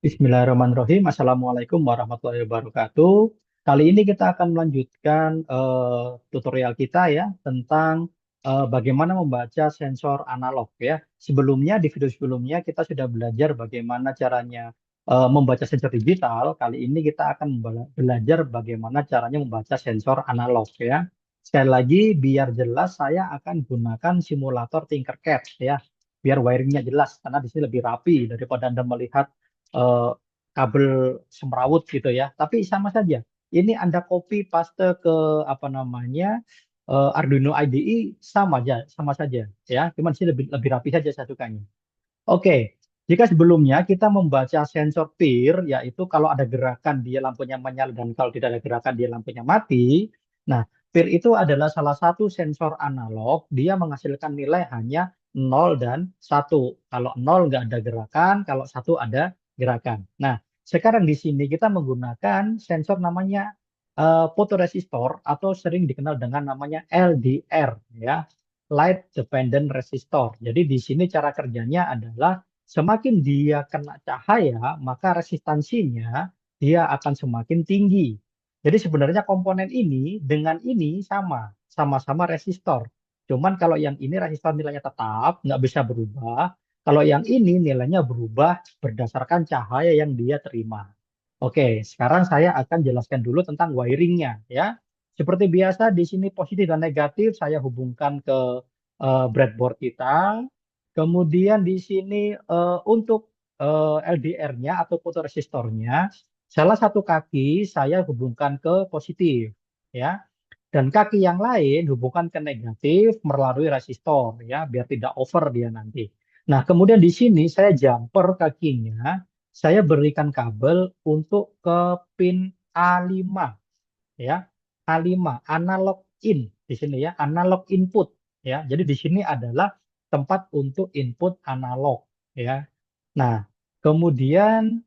Bismillahirrahmanirrahim. Assalamualaikum warahmatullahi wabarakatuh. Kali ini kita akan melanjutkan tutorial kita ya tentang bagaimana membaca sensor analog ya. Sebelumnya di video sebelumnya kita sudah belajar bagaimana caranya membaca sensor digital. Kali ini kita akan belajar bagaimana caranya membaca sensor analog ya. Sekali lagi biar jelas saya akan gunakan simulator Tinkercad ya. Biar wiringnya jelas karena di sini lebih rapi daripada Anda melihat eh, kabel semrawut gitu ya. Tapi sama saja. Ini Anda copy paste ke apa namanya Arduino IDE sama saja ya. Cuman sih lebih lebih rapi saja saya sukanya. Oke. Jika sebelumnya kita membaca sensor PIR, yaitu kalau ada gerakan dia lampunya menyala dan kalau tidak ada gerakan dia lampunya mati. Nah, PIR itu adalah salah satu sensor analog, dia menghasilkan nilai hanya 0 dan 1. Kalau 0 nggak ada gerakan, kalau 1 ada gerakan. Nah, sekarang di sini kita menggunakan sensor namanya fotoresistor atau sering dikenal dengan namanya LDR ya, Light Dependent Resistor. Jadi di sini cara kerjanya adalah semakin dia kena cahaya, maka resistansinya dia akan semakin tinggi. Jadi sebenarnya komponen ini dengan ini sama-sama resistor. Cuman kalau yang ini resistor nilainya tetap, nggak bisa berubah. Kalau yang ini nilainya berubah berdasarkan cahaya yang dia terima. Oke, sekarang saya akan jelaskan dulu tentang wiringnya ya. Seperti biasa di sini positif dan negatif saya hubungkan ke breadboard kita. Kemudian di sini untuk LDR-nya atau fotoresistornya, salah satu kaki saya hubungkan ke positif ya. Dan kaki yang lain hubungkan ke negatif melalui resistor ya, biar tidak over dia nanti. Nah, kemudian di sini saya jumper kakinya, saya berikan kabel untuk ke pin A5 ya. A5 analog in di sini ya, analog input ya. Jadi di sini adalah tempat untuk input analog ya. Nah, kemudian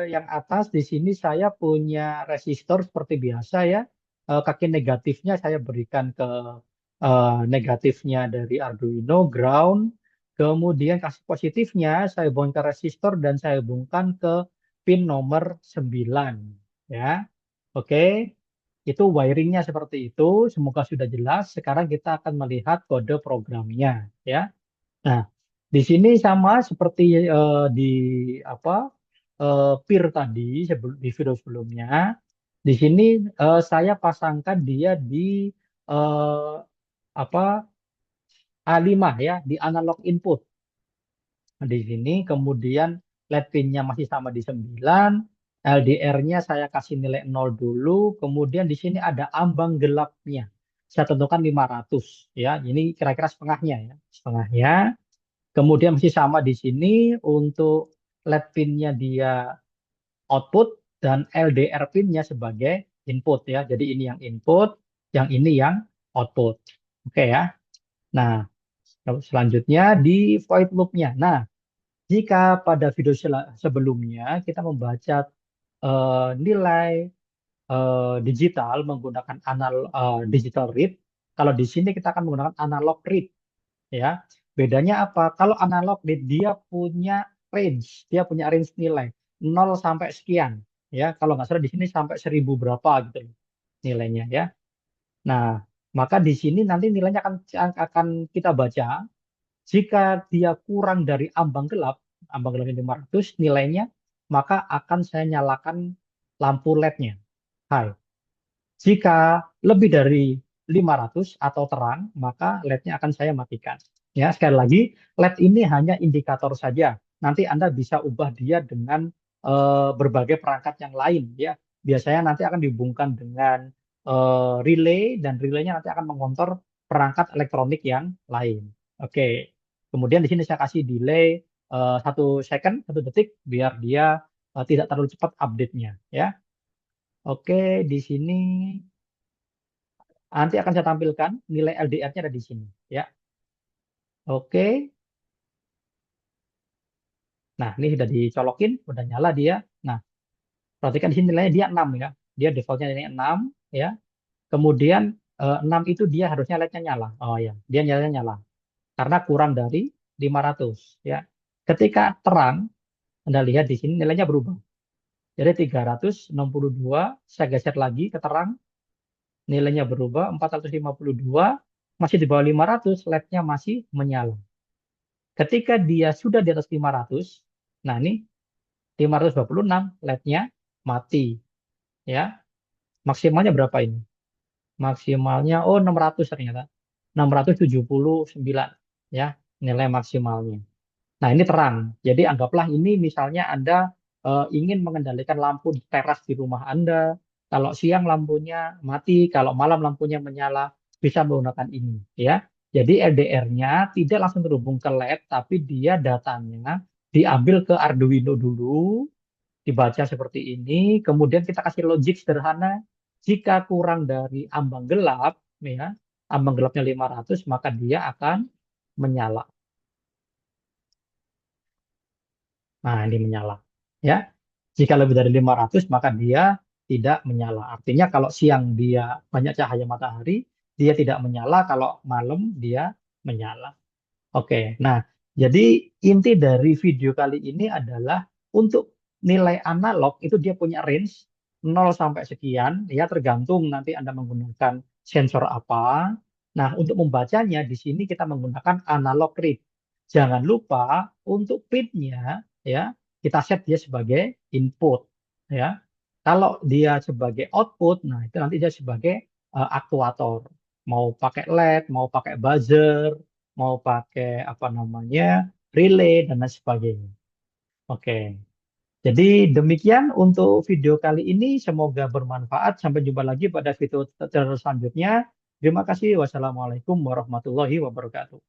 yang atas di sini saya punya resistor seperti biasa ya. Kaki negatifnya saya berikan ke negatifnya dari Arduino ground. Kemudian kasih positifnya saya hubungkan ke resistor dan saya hubungkan ke pin nomor 9 ya. Oke, itu wiringnya seperti itu. Semoga sudah jelas. Sekarang kita akan melihat kode programnya ya. Nah, di sini sama seperti di apa PIR tadi di video sebelumnya. Di sini saya pasangkan dia di eh, apa A5 ya, di analog input. Di sini kemudian LED pin-nya masih sama di 9, LDR-nya saya kasih nilai 0 dulu, kemudian di sini ada ambang gelapnya. Saya tentukan 500 ya. Ini kira-kira setengahnya ya. Setengahnya. Kemudian masih sama di sini untuk LED pin-nya dia output dan LDR pin-nya sebagai input ya. Jadi ini yang input, yang ini yang output. Oke ya. Nah, selanjutnya di void loop-nya. Nah, jika pada video sebelumnya kita membaca nilai digital menggunakan digital read, kalau di sini kita akan menggunakan analog read ya. Bedanya apa? Kalau analog dia punya dia punya range nilai 0 sampai sekian ya. Kalau nggak salah di sini sampai 1000 berapa gitu loh nilainya ya. Nah, maka di sini nanti nilainya akan kita baca jika dia kurang dari ambang gelapnya 500 nilainya, maka akan saya nyalakan lampu LED-nya. High. Jika lebih dari 500 atau terang, maka LED-nya akan saya matikan. Ya, sekali lagi, LED ini hanya indikator saja. Nanti Anda bisa ubah dia dengan berbagai perangkat yang lain. Ya, biasanya nanti akan dihubungkan dengan relay dan relaynya nanti akan mengontrol perangkat elektronik yang lain. Oke. Kemudian di sini saya kasih delay 1 second, 1 detik, biar dia tidak terlalu cepat update-nya. Ya, oke. Di sini nanti akan saya tampilkan nilai LDR-nya ada di sini. Ya, oke. Nah, ini sudah dicolokin, udah nyala dia. Nah, perhatikan di sini nilainya dia 6 ya. Dia defaultnya ini 6 ya. Kemudian 6 itu dia harusnya LED-nya nyala. Oh ya, dia nyalanya nyala. Karena kurang dari 500 ya. Ketika terang, Anda lihat di sini nilainya berubah. Jadi 362, saya geser lagi ke terang, nilainya berubah 452, masih di bawah 500, LED-nya masih menyala. Ketika dia sudah di atas 500, nah ini 526, LED-nya mati. Ya, maksimalnya berapa ini? Maksimalnya, oh 600 ternyata. 679, ya, nilai maksimalnya. Nah, ini terang. Jadi anggaplah ini misalnya Anda ingin mengendalikan lampu di teras di rumah Anda. Kalau siang lampunya mati, kalau malam lampunya menyala, bisa menggunakan ini, ya. Jadi LDR-nya tidak langsung terhubung ke LED, tapi dia datanya diambil ke Arduino dulu, dibaca seperti ini, kemudian kita kasih logik sederhana. Jika kurang dari ambang gelap, ya, ambang gelapnya 500, maka dia akan menyala. Nah, ini menyala. Ya. Jika lebih dari 500, maka dia tidak menyala. Artinya kalau siang dia banyak cahaya matahari, dia tidak menyala. Kalau malam dia menyala. Oke, nah jadi inti dari video kali ini adalah untuk nilai analog itu dia punya range 0 sampai sekian, ya tergantung nanti Anda menggunakan sensor apa. Nah, untuk membacanya di sini kita menggunakan analog read. Jangan lupa untuk pitnya ya kita set dia sebagai input ya. Kalau dia sebagai output, nah itu nanti dia sebagai aktuator. Mau pakai LED, mau pakai buzzer, mau pakai apa namanya relay dan lain sebagainya. Oke, jadi demikian untuk video kali ini. Semoga bermanfaat. Sampai jumpa lagi pada video selanjutnya. Terima kasih. Wassalamualaikum warahmatullahi wabarakatuh.